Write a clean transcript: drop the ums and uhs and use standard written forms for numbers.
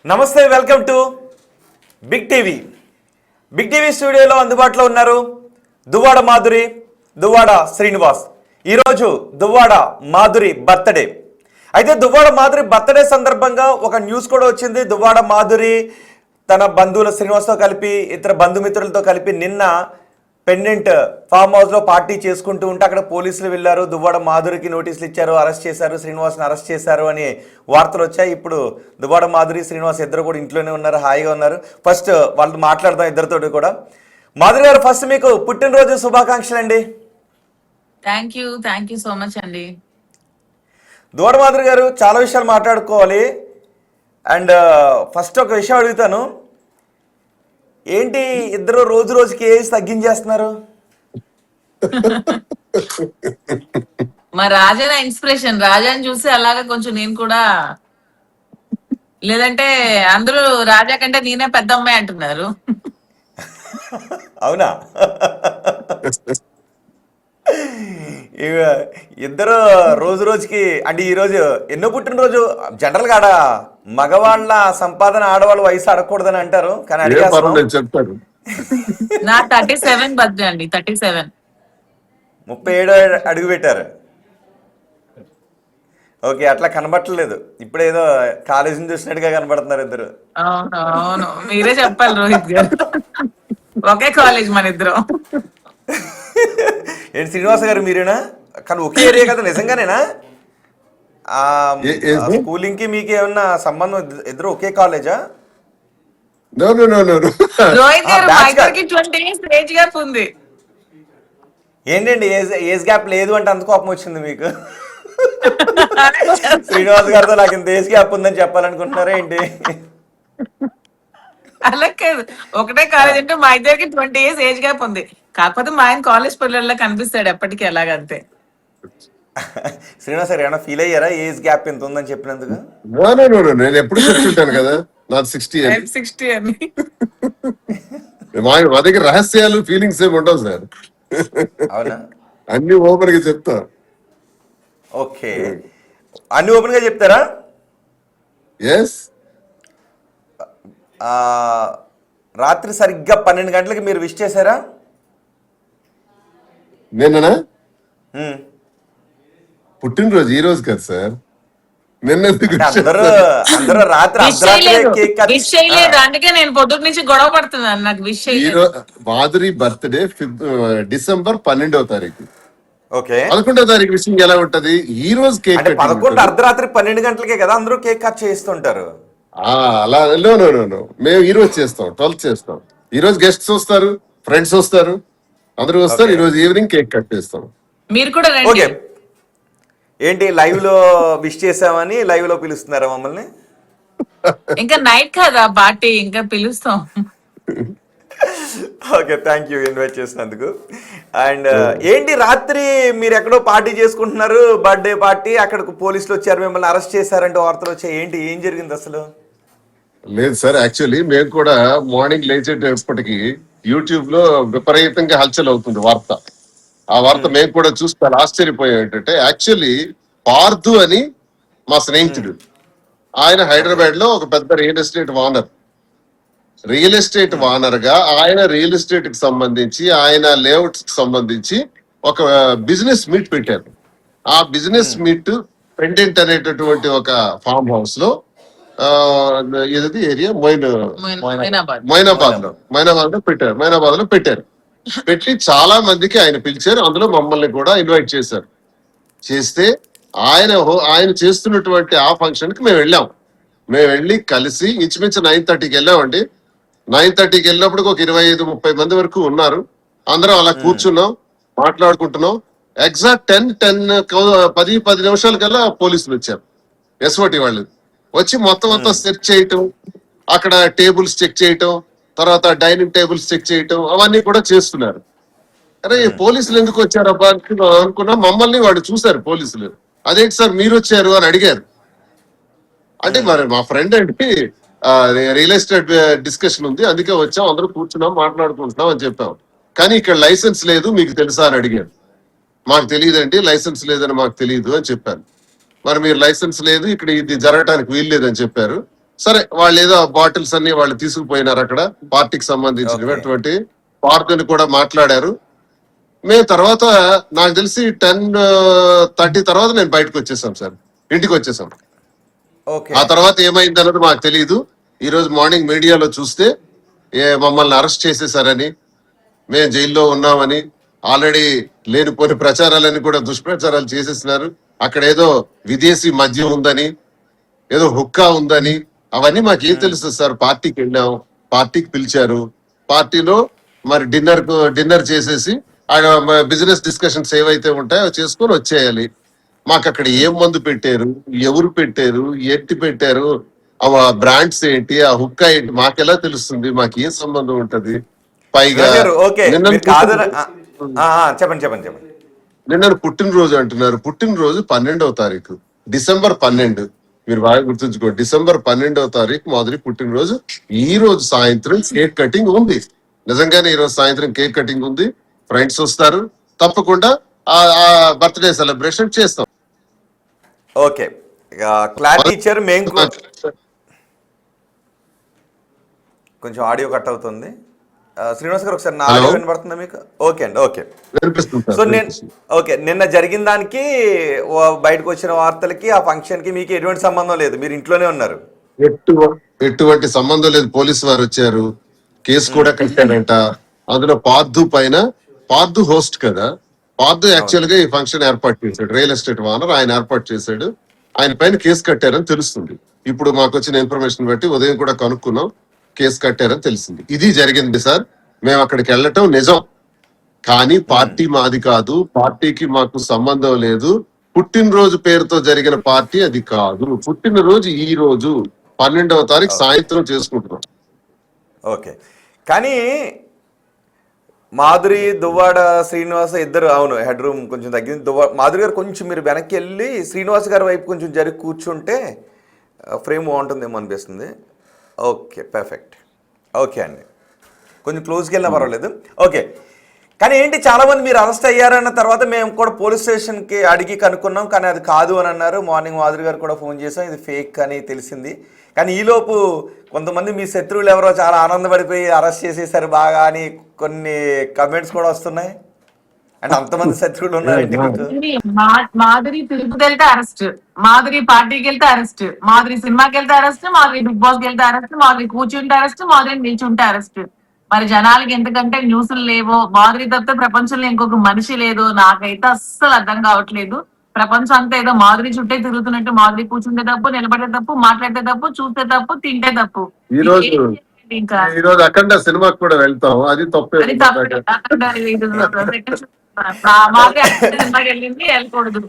నమస్తే, welcome to big TV. Big TV స్టూడియోలో అందుబాటులో ఉన్నారు దువ్వాడ మాధురి, దువ్వాడ శ్రీనివాస్. ఈరోజు దువ్వాడ మాధురి బర్త్డే. అయితే దువ్వాడ మాధురి బర్త్డే సందర్భంగా ఒక న్యూస్ కూడా వచ్చింది. దువ్వాడ మాధురి తన బంధువుల శ్రీనివాస్తో కలిపి ఇతర బంధుమిత్రులతో కలిపి నిన్న పెండెంట్ ఫామ్ హౌస్లో పార్టీ చేసుకుంటూ ఉంటే అక్కడ పోలీసులు వెళ్ళారు, దువ్వాడ మాధురికి నోటీసులు ఇచ్చారు, అరెస్ట్ చేశారు, శ్రీనివాస్ని అరెస్ట్ చేశారు అని వార్తలు వచ్చాయి. ఇప్పుడు దువ్వాడ మాధురి శ్రీనివాస్ ఇద్దరు కూడా ఇంట్లోనే ఉన్నారు, హాయిగా ఉన్నారు. ఫస్ట్ వాళ్ళు మాట్లాడదాం ఇద్దరితో కూడా. మాధురి గారు, ఫస్ట్ మీకు పుట్టినరోజు శుభాకాంక్షలు అండి. థ్యాంక్ యూ సో మచ్ అండి. దువ్వాడ మాధురి గారు, చాలా విషయాలు మాట్లాడుకోవాలి. అండ్ ఫస్ట్ ఒక విషయం అడుగుతాను, ఏంటి ఇద్దరు రోజు రోజుకి ఏజ్ తగ్గించేస్తున్నారు? మా రాజా ఇన్స్పిరేషన్, రాజాని చూసి అలాగా కొంచెం నేను కూడా, లేదంటే అందరూ రాజా కంటే నేనే పెద్ద అమ్మాయి అంటున్నారు. అవునా? ఇద్దరు రోజు రోజుకి, అంటే ఈరోజు ఎన్నో పుట్టినరోజు? జనరల్ గా మగవాళ్ళ సంపాదన ఆడవాళ్ళ వయసు అడగకూడదని అంటారు, కానీ చెప్తారు. నా 37 బర్త్డే అండి. 37, 37 అడుగు పెట్టారు. ఓకే, అట్లా కనబట్టలేదు. ఇప్పుడేదో కాలేజీని చూసినట్టుగా కనబడుతున్నారు ఇద్దరు. అవును, మీరే చెప్పాలి రోహిత్ గారు. ఒకే కాలేజ్ మన ఇద్దరం. ఏంటి శ్రీనివాస గారు, మీరేనా? కానీ ఒకే ఏరియా కదా, నిజంగానేనా? స్కూలింగ్ కి మీకు ఏమన్నా సంబంధం? ఇద్దరు ఒకే కాలేజా? రోహిత్ గారు, మా ఇద్దరికి 20 years ఏజ్ గ్యాప్ ఉంది. ఏంటండి ఏజ్ గ్యాప్ లేదు అంటే అంత కోపం వచ్చింది మీకు? శ్రీనివాస్ గారితో నాకు ఇంత ఏజ్ గ్యాప్ ఉందని చెప్పాలనుకుంటున్నారా ఏంటి? అలా కాదు, ఒకటే కాలేజ్ అంటే మా ఇద్దరికి 20 years ఏజ్ గ్యాప్ ఉంది. కాకపోతే మా ఆయన కాలేజ్ పిల్లల్లో కనిపిస్తాడు ఎప్పటికీ, అలాగంతే. శ్రీనివాస్ గారు ఏమైనా ఫీల్ అయ్యారా ఏజ్ గ్యాప్ ఎంత ఉందని చెప్పినందుకు? నేను ఎప్పుడు చెప్తుంటాను కదా, నాకు 60 అని. మా దగ్గర రహస్యాలు ఫీలింగ్స్ ఏమి ఉండవు సార్. అవునా? అన్ని ఓపెన్ గా చెప్తా. ఓకే, అన్ని ఓపెన్ గా చెప్తారా? ఎస్. రాత్రి సరిగ్గా 12 గంటలకి మీరు విష్ చేశారా? నిన్ననా? పుట్టినరోజు ఈ రోజు కదా సార్. అందరూ రాత్రి అందుకే నేను పొద్దున్న నుంచి గొడవ పడుతున్నాను, నాకు విష్ మాధురి బర్త్డే డిసెంబర్ 12వ తారీఖు. ఓకే, 11వ తారీఖు విషయం ఎలా ఉంటది? ఈ రోజు కేక్ 11 అర్ధరాత్రి 12 గంటలకే కదా అందరూ కేక్ కట్ చేస్తుంటారు. అలా మేము ఈ రోజు చేస్తాం, 12 చేస్తాం. ఈ రోజు గెస్ట్స్ వస్తారు, ఫ్రెండ్స్ వస్తారు, అందరూ వస్తారు. ఈ రోజు ఈవినింగ్ కేక్ కట్ చేస్తాం. మీరు కూడా ఓకే, ఏంటి లైవ్ లో విష్ చేసామని లైవ్ లో పిలుస్తున్నారా మమ్మల్ని? ఇంకా నైట్ కదా పార్టీ, ఇంకా పిలుస్తాం. ఓకే, థ్యాంక్ యూ ఇన్వైట్ చేసినందుకు. అండ్ ఏంటి రాత్రి మీరు ఎక్కడో పార్టీ చేసుకుంటున్నారు, బర్త్డే పార్టీ, అక్కడికి పోలీసులు వచ్చారు, మిమ్మల్ని అరెస్ట్ చేశారంటే వార్తలు వచ్చాయి. ఏంటి, ఏం జరిగింది అసలు? లేదు సార్, యాక్చువల్లీ మేము కూడా మార్నింగ్ లేచేటప్పటికి యూట్యూబ్ లో విపరీతంగా హల్చల్ అవుతుంది వార్త. ఆ వార్త మేము కూడా చూస్తే ఆశ్చర్యపోయాం. ఏంటంటే యాక్చువల్లీ పార్థు అని మా స్నేహితుడు, ఆయన హైదరాబాద్ లో ఒక పెద్ద రియల్ ఎస్టేట్ వానర్ గా ఆయన రియల్ ఎస్టేట్ కి సంబంధించి, ఆయన లేఅవుట్స్ కి సంబంధించి ఒక బిజినెస్ మీట్ పెట్టారు. ఆ బిజినెస్ మీట్ పెండెంట్ అనేటటువంటి ఒక ఫామ్ హౌస్ లో, ఏది ఏరియా మైనాబాద్ లో పెట్టారు. పెట్టి చాలా మందికి ఆయన పిలిచారు, అందులో మమ్మల్ని కూడా ఇన్వైట్ చేశారు. చేస్తే ఆయన చేస్తున్నటువంటి ఆ ఫంక్షన్ కి మేము వెళ్ళి కలిసి ఇంచుమించు 9:30కి వెళ్ళామండి. 9:30కి వెళ్ళినప్పుడు ఒక 25-30 మంది వరకు ఉన్నారు. అందరం అలా కూర్చున్నాం, మాట్లాడుకుంటున్నాం. ఎగ్జాక్ట్ 10 నిమిషాలకల్లా పోలీసులు వచ్చారు, ఎస్ఓటి వాళ్ళు వచ్చి మొత్తం అంతా సెర్చ్ చేయటం, అక్కడ టేబుల్స్ చెక్ చేయటం, తర్వాత డైనింగ్ టేబుల్స్ చెక్ చేయటం, అవన్నీ కూడా చేస్తున్నారు. అరే పోలీసులు ఎందుకు వచ్చారబ్బా అనుకున్నా. మమ్మల్ని వాడు చూశారు పోలీసులు. అదేంటి సార్ మీరు వచ్చారు అని అడిగారు. అంటే మరి మా ఫ్రెండ్ అంటే రియల్ ఎస్టేట్ డిస్కషన్ ఉంది, అందుకే వచ్చాం, అందరూ కూర్చున్నాం, మాట్లాడుకుంటున్నాం అని చెప్పాం. కానీ ఇక్కడ లైసెన్స్ లేదు, మీకు తెలుసా అని అడిగారు. మాకు తెలియదండి, లైసెన్స్ లేదని మాకు తెలియదు అని చెప్పాను. మరి మీరు లైసెన్స్ లేదు, ఇక్కడ ఇది జరగటానికి వీలు లేదని చెప్పారు. సరే వాళ్ళు ఏదో బాటిల్స్ అన్ని వాళ్ళు తీసుకుపోయినారు అక్కడ పార్టీకి సంబంధించినటువంటి పార్కుని కూడా మాట్లాడారు. మేము తర్వాత నాకు తెలిసి 10:30 తర్వాత నేను బయటకు వచ్చేసాం సార్, ఇంటికి వచ్చేసాం. ఓకే ఆ తర్వాత ఏమైంది అన్నది మాకు తెలియదు. ఈ రోజు మార్నింగ్ మీడియాలో చూస్తే మమ్మల్ని అరెస్ట్ చేసేసారని, మేము జైల్లో ఉన్నామని, ఆల్రెడీ లేనిపోని ప్రచారాలని కూడా దుష్ప్రచారాలు చేసేసినారు. అక్కడ ఏదో విదేశీ మద్యం ఉందని, ఏదో హుక్కా ఉందని, అవన్నీ మాకేం తెలుసు సార్. పార్టీకి వెళ్ళాం, పార్టీకి పిలిచారు, పార్టీలో మరి డిన్నర్ చేసేసి బిజినెస్ డిస్కషన్స్ ఏవైతే ఉంటాయో అవి చేసుకొని వచ్చేయాలి. మాకు అక్కడ ఏం మందు పెట్టారు, ఎవరు పెట్టారు, ఎట్టి పెట్టారు, ఆ బ్రాండ్స్ ఏంటి, ఆ హుక్కా ఏంటి మాకెలా తెలుస్తుంది? మాకు ఏం సంబంధం ఉంటది? పైగా ఓకే నిన్న మీరు కాదని చెప్పండి చెప్పండి చెప్పండి. నిన్న పుట్టినరోజు అంటున్నారు. పుట్టినరోజు 12వ తారీఖు, డిసెంబర్ 12. మీరు బాగా గుర్తుంచుకోండి, డిసెంబర్ 12వ తారీఖు మాధురి పుట్టినరోజు. ఈ రోజు సాయంత్రం కేక్ కటింగ్ ఉంది. నిజంగానే ఈ రోజు సాయంత్రం కేక్ కటింగ్ ఉంది. ఫ్రెండ్స్ వస్తారు, తప్పకుండా ఆ బర్త్డే సెలబ్రేషన్ చేస్తాం. ఓకే క్లారిటీ ఇచ్చారు. మేము కొంచెం ఆడియో కట్ అవుతుంది. శ్రీనివాస్ గారు ఒకసారి నా ఆడియో వినబడుతుందా మీకు? ఓకే అండి, ఓకే. సో నిన్న జరిగిన దానికి బయటకు వచ్చిన వార్తలకి ఆ ఫంక్షన్ కి మీకు ఎటువంటి సంబంధం లేదు, మీరు ఇంట్లోనే ఉన్నారు. ఎటువంటి సంబంధం లేదు. పోలీసు వారు వచ్చారు, కేసు కూడా కట్టారంట. అందులో పార్థు పైన, పార్థు హోస్ట్ కదా, పార్థు యాక్చువల్ గా ఈ ఫంక్షన్ ఏర్పాటు చేశాడు, రియల్ ఎస్టేట్ ఓనర్ ఆయన ఏర్పాటు చేశాడు. ఆయన పైన కేసు కట్టారని తెలుస్తుంది. ఇప్పుడు మాకు వచ్చిన ఇన్ఫర్మేషన్ బట్టి ఉదయం కూడా కనుక్కున్నాం, కేసు కట్టారని తెలిసింది. ఇది జరిగింది సార్. మేము అక్కడికి వెళ్ళటం నిజం, కానీ పార్టీ మాది కాదు, పార్టీకి మాకు సంబంధం లేదు. పుట్టినరోజు పేరుతో జరిగిన పార్టీ అది కాదు. పుట్టినరోజు ఈ రోజు 12వ తారీఖు సాయంత్రం చేసుకుంటున్నాం. ఓకే, కానీ మాధురి, దువ్వాడ శ్రీనివాస్ ఇద్దరు, అవును హెడ్ రూమ్ కొంచెం తగ్గింది. మాధురి గారు కొంచెం మీరు వెనక్కి వెళ్ళి శ్రీనివాస్ గారి వైపు కొంచెం జరిగి కూర్చుంటే ఫ్రేమ్ బాగుంటుందేమో అనిపిస్తుంది. Okay perfect. ఓకే అండి, కొంచెం క్లోజ్కి వెళ్ళినా పర్వాలేదు. ఓకే, కానీ ఏంటి చాలామంది మీరు అరెస్ట్ అయ్యారన్న తర్వాత మేము కూడా పోలీస్ స్టేషన్కి అడిగి కనుక్కున్నాం, కానీ అది కాదు అని అన్నారు. మార్నింగ్ మాధురి గారు కూడా ఫోన్ చేసాం, ఇది ఫేక్ అని తెలిసింది. కానీ ఈలోపు కొంతమంది మీ శత్రువులు ఎవరో చాలా ఆనందపడిపోయి అరెస్ట్ చేసేసారు బాగా అని కొన్ని కమెంట్స్ కూడా వస్తున్నాయి. అంటే అంతమంది శత్రువులు ఉన్నారండి మీకు? మాధురి తిరుపతి వెళ్తే అరెస్ట్, మాధురి పార్టీకి వెళ్తే అరెస్ట్, మాధురి సినిమాకి వెళ్తే అరెస్ట్, మాధురి బిగ్ బాస్ కి వెళ్తే అరెస్ట్, మాధురి కూర్చుంటే అరెస్ట్, మాధురి నిల్చుంటే అరెస్ట్. మరి జనాలకి ఎందుకంటే న్యూస్లు లేవో, మాధురి తప్పితే ప్రపంచంలో ఇంకొక మనిషి లేదు. నాకైతే అస్సలు అర్థం కావట్లేదు. ప్రపంచం అంతా ఏదో మాధురి చుట్టే తిరుగుతున్నట్టు, మాధురి కూర్చుంటే తప్పు, నిలబడే తప్పు, మాట్లాడితే తప్పు, చూస్తే తప్పు, తింటే తప్పు. ఇంకా ఈ రోజు అఖండ సినిమాకి కూడా వెళ్తాం, అది తప్పే. అది తప్పు. మాధురి సినిమాకి వెళ్ళింది, వెళ్ళకూడదు.